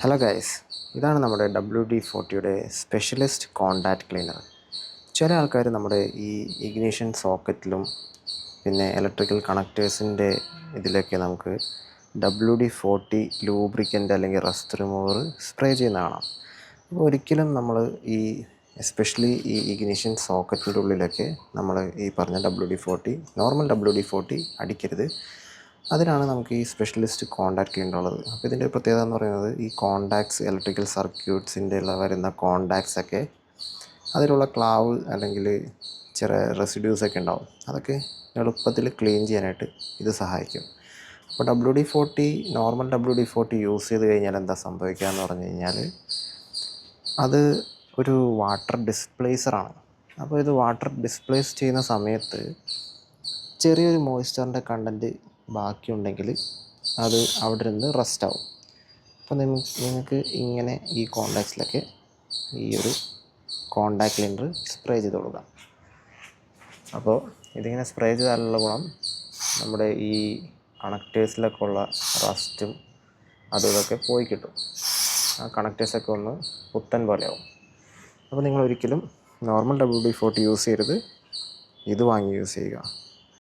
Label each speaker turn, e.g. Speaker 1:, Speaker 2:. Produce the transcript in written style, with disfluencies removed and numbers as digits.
Speaker 1: Hello guys, ഇതാണ് നമ്മുടെ WD-40യുടെ specialist contact cleaner. ചില ആൾക്കാർ നമ്മുടെ ഈ ഇഗ്നിഷൻ സോക്കറ്റിലും പിന്നെ ഇലക്ട്രിക്കൽ കണക്റ്റേഴ്സിൻ്റെ ഇതിലൊക്കെ നമുക്ക് WD-40 ലൂബ്രിക്കൻ്റ് അല്ലെങ്കിൽ റസ്റ്റ് റിമൂവർ സ്പ്രേ ചെയ്യുന്ന കാണാം. അപ്പോൾ ഒരിക്കലും നമ്മൾ ഈ എസ്പെഷ്യലി ഈ ഇഗ്നിഷൻ സോക്കറ്റിൻ്റെ ഉള്ളിലൊക്കെ നമ്മൾ ഈ പറഞ്ഞ നോർമൽ WD-40 അടിക്കരുത്. അതിനാണ് നമുക്ക് ഈ സ്പെഷ്യലിസ്റ്റ് കോണ്ടാക്റ്റ് ക്ലീനർ ഉള്ളത്. അപ്പോൾ ഇതിൻ്റെ പ്രത്യേകത എന്ന് പറയുന്നത് ഈ കോണ്ടാക്ട്സ് ഇലക്ട്രിക്കൽ സർക്യൂട്ട്സിൻ്റെ വരുന്ന കോണ്ടാക്ട്സൊക്കെ അതിലുള്ള ക്ലാവ് അല്ലെങ്കിൽ ചെറിയ റെസിഡ്യൂസൊക്കെ ഉണ്ടാവും. അതൊക്കെ എളുപ്പത്തിൽ ക്ലീൻ ചെയ്യാനായിട്ട് ഇത് സഹായിക്കും. അപ്പോൾ നോർമൽ WD-40 യൂസ് ചെയ്ത് കഴിഞ്ഞാൽ എന്താ സംഭവിക്കുക എന്ന് പറഞ്ഞു കഴിഞ്ഞാൽ അത് ഒരു വാട്ടർ ഡിസ്പ്ലേസറാണ്. അപ്പോൾ ഇത് വാട്ടർ ഡിസ്പ്ലേസ് ചെയ്യുന്ന സമയത്ത് ചെറിയൊരു മോയ്സ്ചറിൻ്റെ കണ്ടൻറ്റ് ബാക്കിയുണ്ടെങ്കിൽ അത് അവിടെ നിന്ന് റസ്റ്റ് ആവും. അപ്പോൾ നിങ്ങൾക്ക് ഇങ്ങനെ ഈ കോണ്ടാക്ട്സിലൊക്കെ ഈ ഒരു കോണ്ടാക്ട് ക്ലീനർ സ്പ്രേ ചെയ്ത് കൊടുക്കാം. അപ്പോൾ ഇതിങ്ങനെ സ്പ്രേ ചെയ്താലുള്ള ഗുണം നമ്മുടെ ഈ കണക്റ്റേഴ്സിലൊക്കെ ഉള്ള റസ്റ്റും അതും ഇതൊക്കെ പോയി കിട്ടും. ആ കണക്റ്റേഴ്സൊക്കെ ഒന്ന് പുത്തൻ പോലെയാവും. അപ്പോൾ നിങ്ങൾ ഒരിക്കലും നോർമൽ WD-40 യൂസ് ചെയ്യരുത്, ഇത് വാങ്ങി യൂസ് ചെയ്യുക.